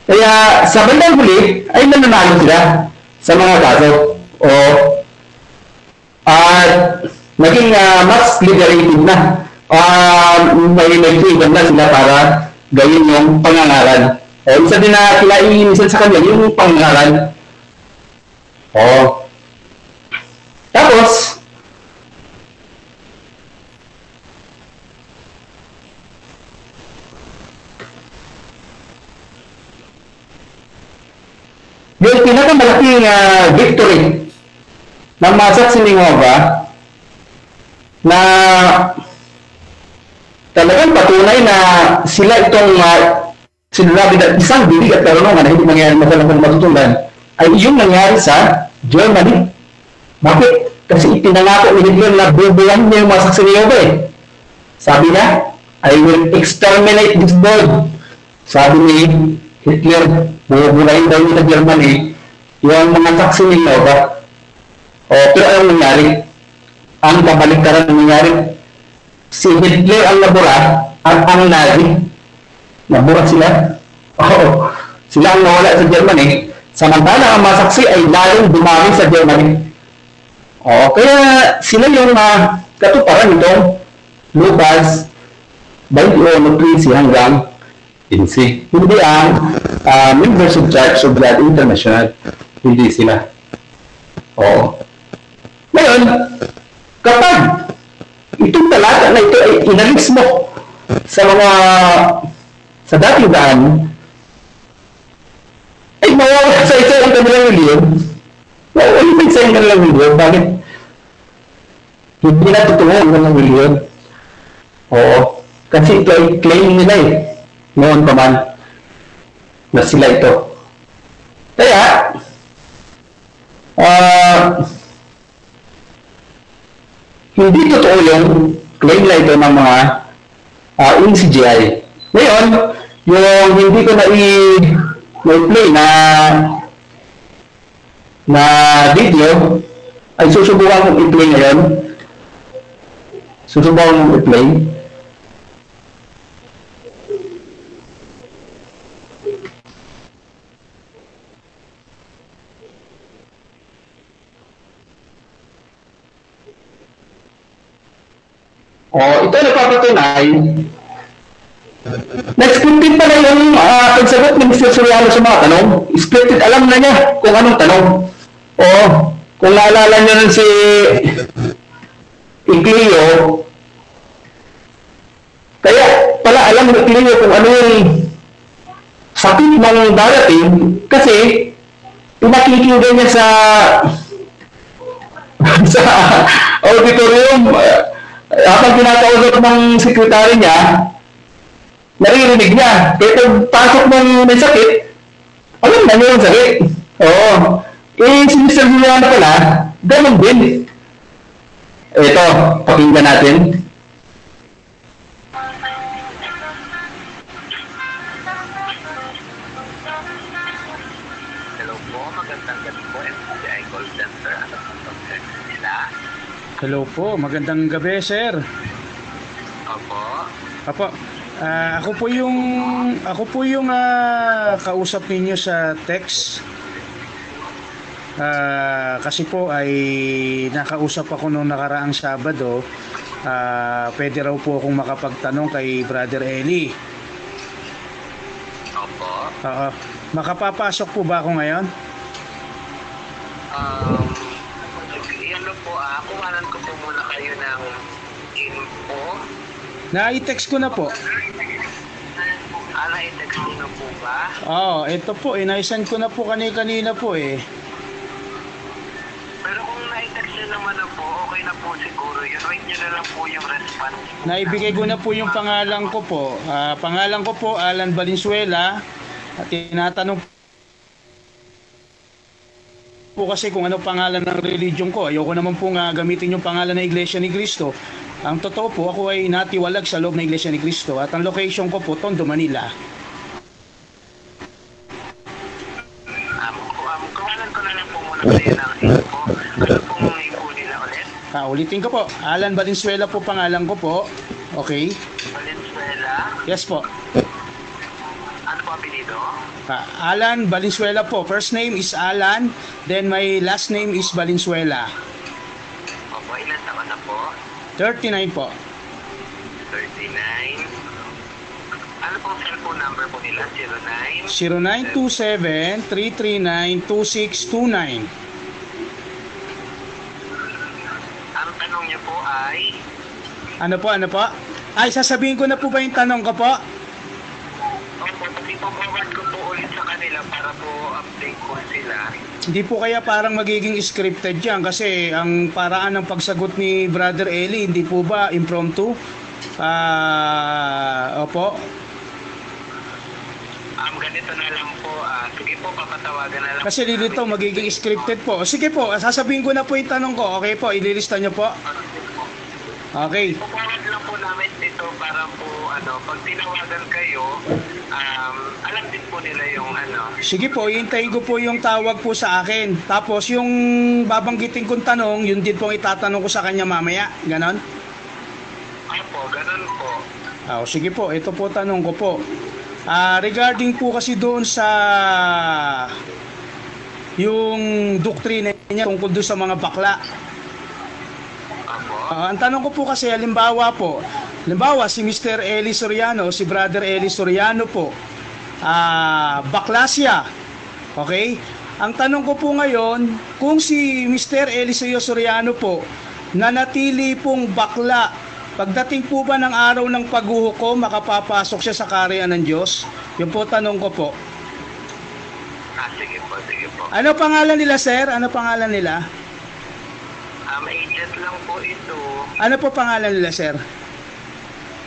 Kaya sa bandang huli ay nananalo sila sa mga kaso at naging mas liberated na. May freedom na sila para gawin yung pangangaral. Isa din na kinaiinisan sa kanya yung pangangaral. Tapos yung pinakamalaking victory ng mga saksi ni Jehovah na talagang patunay na sila itong sinabi na isang bilig at karunungan na hindi mangyayari masalang matutunan ay yung nangyari sa Germany. Bakit? Kasi ipinangako ni Hitler na bubulan niya yung mga saksi ni Jehovah. Sabi niya, I will exterminate this world. Sabi ni Hitler, bubulain daw niya sa Germany yung mga saksi ni Jehovah. Pero anong nangyari? Ang kabaliktaran nangyari, si Hitler ang nabura at ang Nazi. Nabura sila. Sila ang nawala sa Germany. Samantala ang mga saksi ay lalong dumami sa Germany. Kaya sila yung katuparan itong Lucas 21:13 hanggang 15. Hindi ang members of Church of God International. Hindi sila. Ngayon, kapag itong talata na ito ay inalis mo sa dating daan, ay mawawala sa isa ang kanilang reliyon. Mawawala sa isa ang kanilang reliyon. Bakit? Hindi na totoo ang kanilang reliyon. Kasi ito ay claim nila noon pa man na sila ito. Kaya, hindi totoo yung claim na ito ng mga NCGI. Ngayon, yung hindi ko na-play na video ay susubukan kong i-play ngayon. Susubukan kong i-play. Ito nagpapatunay Na-scripted pala yung pagsagot ni Mr. Soriano sa mga tanong. Scripted, alam na niya kung anong tanong. O, kung naalala niyo nun si Iclio, kaya pala alam ni Iclio kung ano yung sakit ng darating kasi pinakikinggan niya sa sa auditorium habang kinakausap ng sekretary niya, naririnig niya. Kaya pag pasok ng may sakit, alam na niya yung sakit. Oo. Eh, si Mr. Juliano pala, ganun din. Ito, pakinggan natin. Hello po, magandang gabi po. SBI Call Center. Ano po ang service nila? Hello po, magandang gabi, sir. Opo. Apo, ako po yung kausap ninyo sa text. Kasi po ay nakausap ako nung nakaraang Sabado. Pwede raw po akong makapagtanong kay Brother Eli. Opo. Makapapasok po ba ako ngayon? Ano po, kuhanan ko po muna kayo ng info. Na-i-text ko na po. Na-i-text mo na po ba? Ito po, inaisan ko na po kanina po eh. Pero kung na-i-text nyo naman na po, okay na po siguro. Yun, wait nyo na lang po yung response. Naibigay ko na po yung pangalan ko po. Pangalan ko po, Alan Valenzuela. At tinatanong po kasi kung ano pangalan ng religion ko. Ayoko naman po nga gamitin yung pangalan ng Iglesia ni Cristo. Ang totoo po, ako ay natiwalag sa loob ng Iglesia ni Cristo. At ang location ko po, Tondo, Manila. Kuhanan ko na lang po muna kayo ng info. Ano pong info nila ulit? Ulitin ko po. Alan Valenzuela po pangalan ko po. Okay? Valenzuela. Yes po. Ano po apelido? Alan Valenzuela po. First name is Alan, then my last name is Valenzuela. Opo, ilan taon na po? 39 po. 39. Ano pong cellphone number po nila? 09? 0927-339-2629. Ang tanong niyo po ay? Ano po? Ay, sasabihin ko na po ba yung tanong ko po? Opo, pati po forward ko po ulit sa kanila para po update po sila. Hindi po kaya parang magiging scripted yan kasi ang paraan ng pagsagot ni Brother Eli, hindi po ba impromptu? Opo. Ganito na lang po. Sige po, papatawagan na lang. Kasi dito magiging scripted po. Sige po, sasabihin ko na po yung tanong ko. Okay po, ililista nyo po. Okay. Forward lang po namin dito para po, pag tinawagan kayo, alam din po nila yung Sige po, hintayin ko po yung tawag po sa akin. Tapos yung babanggitin kong tanong, yun din pong itatanong ko sa kanya mamaya. Ganon? Opo, ganon po. Sige po, ito po tanong ko po. Regarding po kasi doon sa yung doktrina niya tungkol doon sa mga bakla. Ang tanong ko po kasi, halimbawa si Mr. Eli Soriano, si Brother Eli Soriano po, bakla siya. Okay? Ang tanong ko po ngayon, kung si Mr. Eli Soriano po, nanatili pong bakla, pagdating po ba ng araw ng paghuhukom, makapapasok siya sa kaharian ng Diyos? Yun po tanong ko po. Sige po. Ano pangalan nila, sir? Ano pangalan nila? Agent lang po ito. Ano po pangalan nila, sir?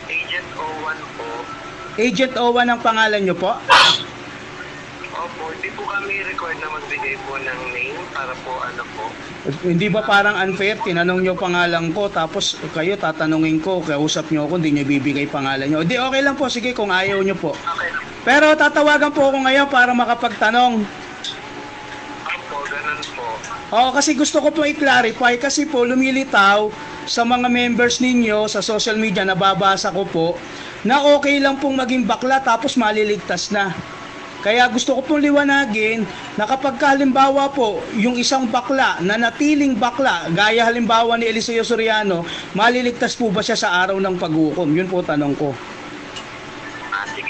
Agent O1 po. Agent O1 ang pangalan nyo po? Opo, hindi po kami required na magbigay po ng name para po po. Hindi ba parang unfair? Tinanong nyo pangalan ko, tapos kayo tatanungin ko, kausap nyo ako, hindi nyo bibigay pangalan nyo. Hindi, okay lang po, sige kung ayaw nyo po. Okay. Pero tatawagan po ako ngayon para makapagtanong. Opo, ganun po. Kasi gusto ko po i-clarify kasi po lumilitaw sa mga members ninyo sa social media, nababasa ko po, na okay lang pong maging bakla tapos maliligtas na. Kaya gusto ko pong liwanagin na kapag halimbawa po yung isang bakla na natiling bakla, gaya halimbawa ni Eliseo Soriano, maliligtas po ba siya sa araw ng paghukom? Yun po tanong ko. Sige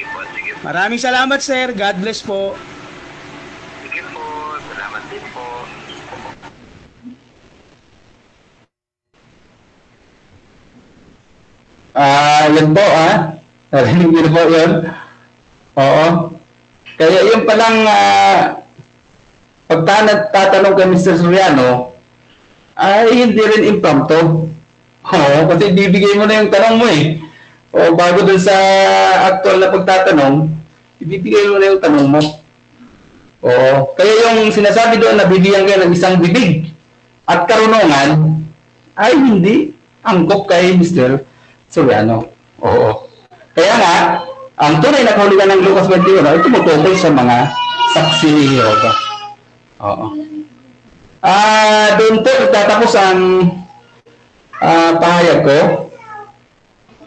Maraming salamat, sir. God bless po. Sige po, salamat din po. Yun po, narinig niyo po yun. Oo. Kaya yung palang pagtatanong kay Mr. Soriano, ay hindi rin impromptu. Oo, kasi bibigay mo na yung tanong mo eh. O bago dun sa actual na pagtatanong, ibibigay mo na yung tanong mo. Oo. Kaya yung sinasabi doon na bibigyan kayo ng isang bibig at karunungan, ay hindi angkop kay Mr. Soriano. Oo. Kaya nga, ang tunay na kahulugan ng Lucas 21 ay tumutukoy sa mga saksi ni Jehovah. Oo. Doon po tatapos ang pahayag ko.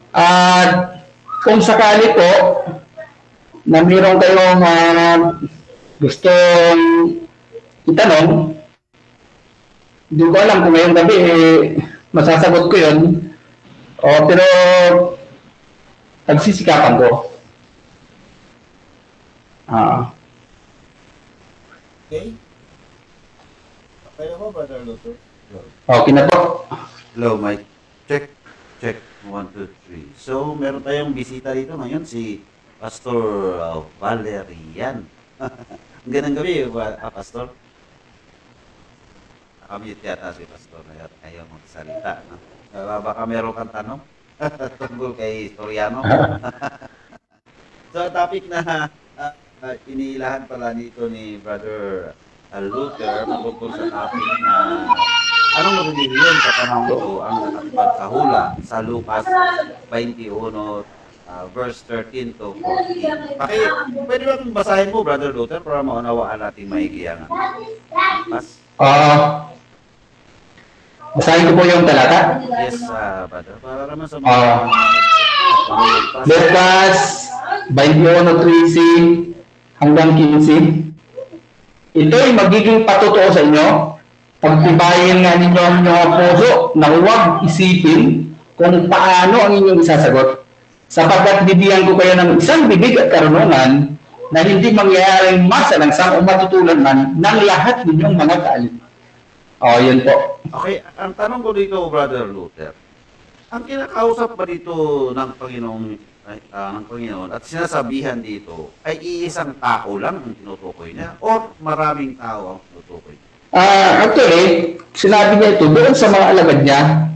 At kung sakali po na mayroon kayong gustong itanong, hindi ko alam kung ngayong gabi masasagot ko yun. Pero nagsisikapan ko. Okay? Okay na ba, Brother Luther? Okay na po. Hello, Mike. Check. 1, 2, 3. So, meron tayong bisita dito ngayon, si Pastor Valerian. Ang ganang gabi, Pastor. Nakamute yata si Pastor na ayaw magsalita. No? Baka meron kang tanong tungkol kay Soriano. So, topic na inilahan pala dito ni Brother Luther tungkol sa topic na anong relihiyon sa panahon ito ang nakapagkahula sa Lucas 21 verse 13 to 14. Pwede ba basahin mo, Brother Luther, para maunawaan natin maigi ang basahin ko po yung talata. Yes, Brother. Para naman sa mga Lucas 21:13 hanggang 15. Ito ay magiging patutuo sa inyo. Pagtibayin nga ninyo ang inyong puso na huwag isipin kung paano ang inyong isasagot. Sapagkat bibigyan ko kayo ng isang bibig at karunungan na hindi mangyayaring masalangsang o matutulan man ng lahat ninyong mga kaalit. Yun po. Okay, ang tanong ko dito, Brother Luther, ang kinakausap ba dito ng Panginoon at sinasabihan dito ay iisang tao lang ang tinutukoy niya o maraming tao ang tinutukoy niya? Actually, sinabi niya ito doon sa mga alagad niya.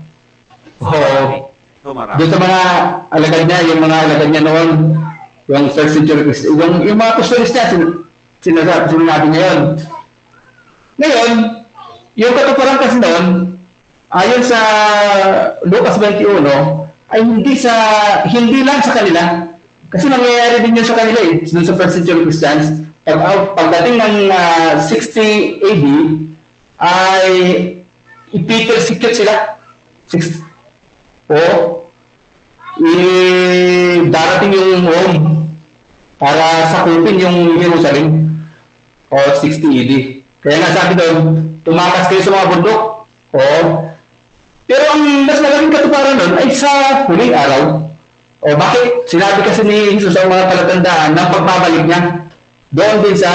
Doon sa mga alagad niya, yung mga alagad niya noon, yung first century Christian, yung mga apostles niya, sinabi niya yun. Ngayon, yung katuparan kasi noon, ayon sa Lucas 21, ay hindi lang sa kanila. Kasi nangyayari din yun sa kanila sa first century Christians. Pagdating ng 60 AD, ay ipipersecute sila. Darating yung Rome para sakupin yung Jerusalem 60 AD. Kaya nga sabi doon, tumakas kayo sa mga bundok. Pero ang mas malaking katuparan doon ay sa huling araw. Bakit? Sinabi kasi ni Jesus ang mga palatandaan ng pagbabalik niya. Doon din sa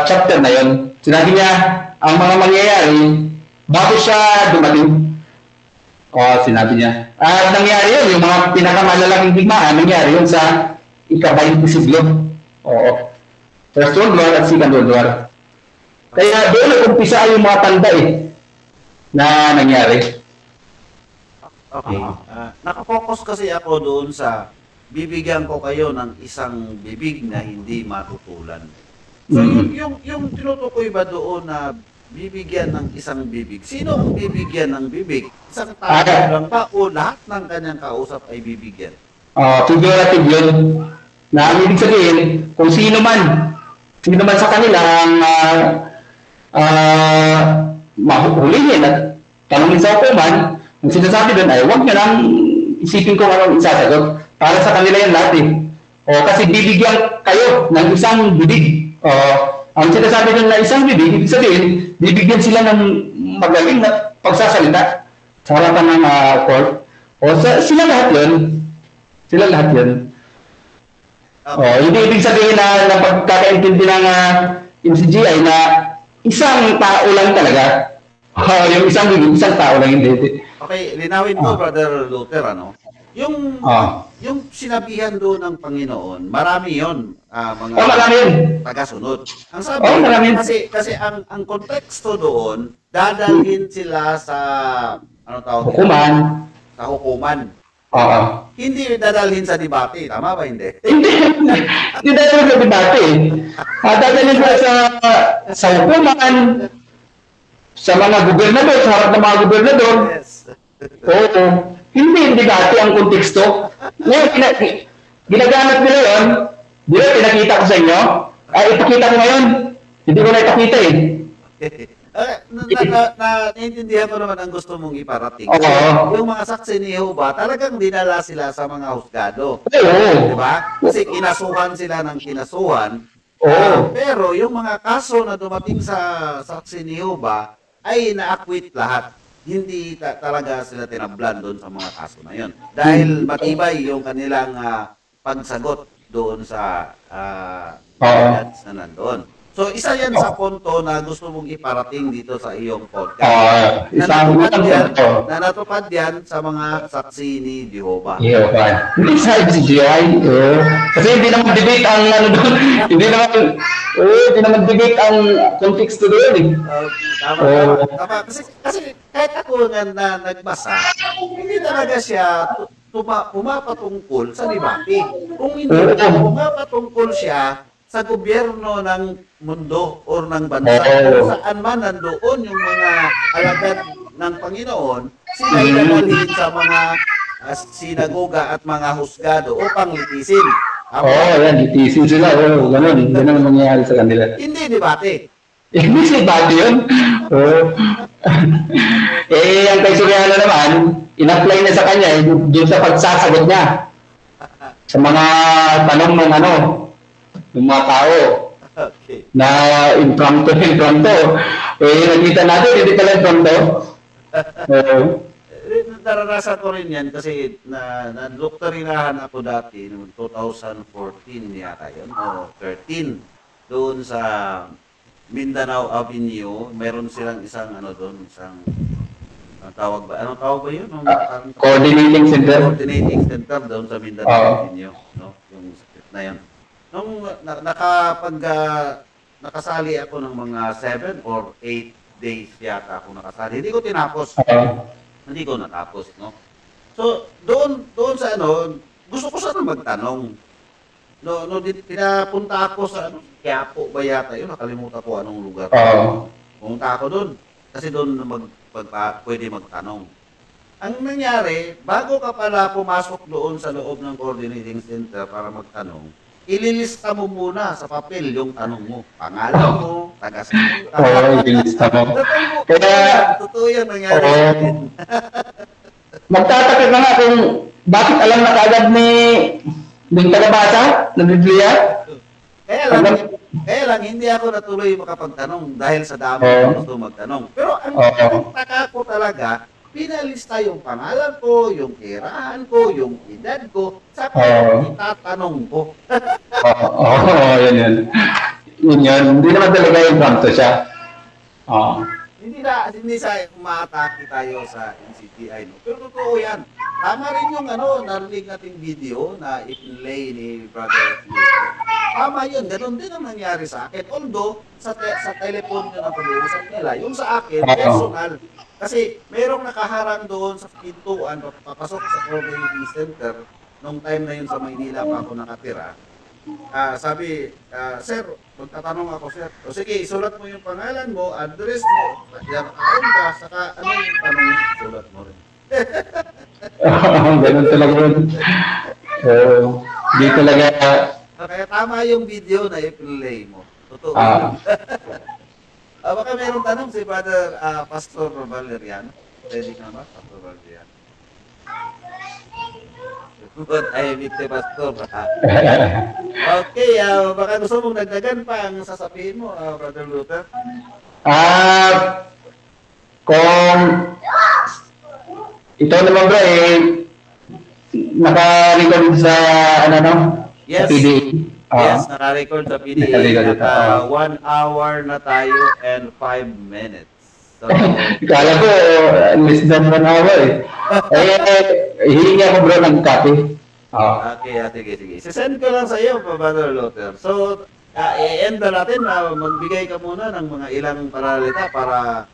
chapter na yon, sinabi niya ang mga mangyayari bago siya dumating. Sinabi niya. At nangyari yun, yung mga pinakamalalaking digmaan, nangyari yun sa ika-20 siglo. First World War at Second World War. Kaya doon nag-umpisa yung mga tanda na nangyari. Okay. Nakafocus kasi ako doon sa bibigyan ko kayo ng isang bibig na hindi matutulan. So yung tinutukoy ba doon na bibigyan ng isang bibig? Sino ang bibigyan ng bibig? Isang tao lang ba o lahat ng kanyang kausap ay bibigyan? Figurative yun. Na ang ibig sabihin, kung sino man sa kanila ang mahuhulihin at tanongin sa hukuman, ang sinasabi doon ay huwag nyo lang isipin kung anong isasagot. Para sa kanila yan lahat kasi bibigyan kayo ng isang bibig. Ang sinasabi doon na isang bibig, ibig sabihin, bibigyan sila ng magaling na pagsasalita sa harapan ng court. Sila lahat yun. Hindi ibig sabihin na pagkakaintindi ng MCGI na isang tao lang talaga. Yung isang tao lang hindi. Okay, linawin ko, Brother Luther, ano? Yung sinabihan doon ng Panginoon, marami yon, mga marami yun. tagasunod. Ang sabi, marami. kasi ang konteksto doon, dadalhin sila sa, ano tawag? Hukuman. Sa hukuman. Hindi dadalhin sa debate, tama ba hindi? Hindi dadalhin sa debate. Dadalhin sila sa hukuman, sa mga gobernador, sa harap ng mga gobernador. Yes. Oo. Hindi debate ang konteksto. Ngayon, ginagamit nila yun. Di ba, pinakita ko sa inyo? Ipakita ko ngayon. Hindi ko na ipakita eh. Naiintindihan ko naman ang gusto mong iparating. Oo. Yung mga saksi ni Jehovah, talagang dinala sila sa mga husgado. Oo. Diba? Kasi kinasuhan sila ng kinasuhan. Oo. Pero yung mga kaso na dumating sa saksi ni Jehovah ay na-acquit lahat. Hindi talaga sila tinablan doon sa mga kaso na yun. Dahil matibay yung kanilang pagsagot doon sa evidence na nandoon. So, isa yan sa punto na gusto mong iparating dito sa iyong podcast. Na natupad yan sa mga saksi ni Jehovah. Jehovah. Hindi sa MCGI. Kasi hindi naman debate ang ano doon. Hindi naman debate ang context doon eh. Tama. Kasi kahit ako na nagbasa, hindi talaga siya pumapatungkol sa debate. Kung hindi pumapatungkol siya sa gobyerno ng mundo or ng bansa, kung saan man nandoon yung mga alagad ng Panginoon, sila idadalhin sa mga sinagoga at mga husgado upang litisin. Yan, litisin sila. Ganun ang mangyayari sa kanila. Hindi debate. Hindi debate yun. Ang kay Soriano naman, in-apply na sa kanya doon sa pagsasagot niya sa mga tanong ng ng mga tao. Okay. Na impromptu. Nakita natin, hindi pala impromptu. Naranasan ko rin yan kasi na-doktorinahan ako dati noong 2014 yata yun, o 13, doon sa Mindanao Avenue. Meron silang isang isang anong tawag ba yun? Coordinating center. Coordinating center doon sa Mindanao Avenue, no? Yung sakit na yan. Nung nakasali ako ng mga 7 or 8 days yata ako nakasali. Hindi ko tinapos. Hindi ko natapos, no? So, doon sa gusto ko sana magtanong. Pinapunta ako sa Quiapo ba yata yun? Nakalimutan ko anong lugar. Pumunta ako doon. Kasi doon pwede magtanong. Ang nangyari, bago ka pala pumasok doon sa loob ng coordinating center para magtanong, ililista mo muna sa papel yung tanong mo. Pangalan mo, taga-saan. Ililista mo. Totoo yan nangyari sa akin. Magtataka ka nga kung bakit alam na kaagad ni tagabasa ng Biblia. Kaya lang, hindi ako natuloy makapagtanong dahil sa dami ng gusto magtanong. Pero ang taka ko talaga, pinalista yung pangalan ko, yung tirahan ko, yung edad ko, sa itatanong ko. Yan. Hindi naman talaga yung prompto siya. Hindi sa umatake tayo sa NCTI, no? Pero totoo yan. Tama rin yung narinig nating video na i-play ni Brother Luther. Tama yun. Ganon din ang nangyari sa akin. Although, sa telephone nyo na pag-uusap nila, yung sa akin, personal. Kasi merong nakaharang doon sa pintuan, papasok sa coordinating center, nung time na yun sa Maynila pa ako nakatira. Sabi, sir, magtatanong ako, sir. O sige, isulat mo yung pangalan mo, address mo, yan ka, saka yung tanong, sulat mo rin. Ganun talaga yun. Hindi talaga. Kaya tama yung video na i-play mo. Totoo. Baka mayroong tanong si Brother Pastor Valerian. Ready ka ba, Pastor Valerian? What I mean, Pastor. Okay, baka gusto mong nagdagan pa ang sasabihin mo, Brother Luther? Kung ito naman bro naka-record sa Yes. Sa PDA. Yes, naka-record sa PDA. Naka-record ito. Naka 1 hour na tayo and 5 minutes. So, Kala ko, less than 1 hour eh. Hihingi ako bro ng copy. okay, sige. Sisend ko lang sa iyo, Brother Luther. So, i-end na natin. Magbigay ka muna ng mga ilang paralita para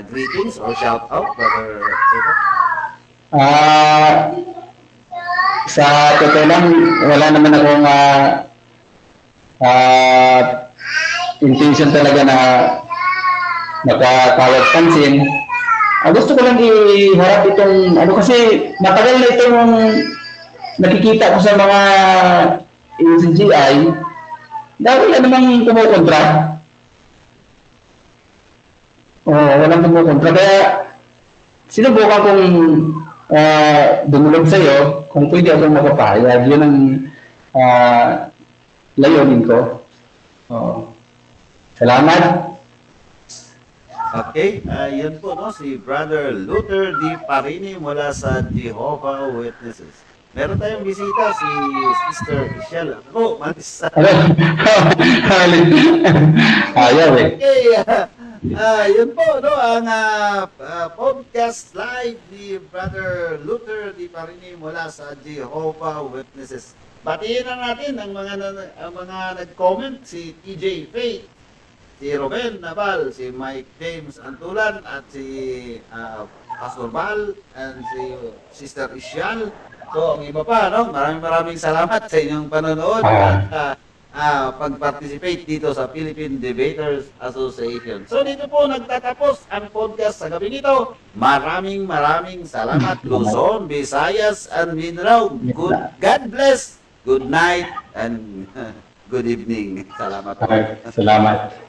greetings or shout out, Brother Luther. Sa totoo lang, wala naman akong intention talaga na nakatawag pansin. Gusto ko lang iharap itong, kasi matagal na itong nakikita ko sa mga ACGI, dahil wala namang kumukontra. Walang kumukontra. Kaya, sinubukan kong dumulog sa'yo kung pwede akong makapahayag. Yun ang layunin ko. Salamat. Okay, yun po, no, si Brother Luther D. Parini mula sa Jehovah Witnesses. Meron tayong bisita, si Sister Michelle. Manisa. Ayaw eh. Okay, yun po, no, ang podcast live ni Brother Luther D. Parini mula sa Jehovah Witnesses. Batiin na natin ang mga nag-comment, si TJ Faith, si Robin Naval, si Mike James Antulan, at si Pastor Val, and si Sister Isyal. So, ang iba pa, no? Maraming salamat sa inyong panonood at pag-participate dito sa Philippine Debaters Association. So, dito po nagtatapos ang podcast sa gabi nito. Maraming salamat, Luzon, Visayas, and Mindanao. God bless, good night, and good evening. Salamat po. Salamat.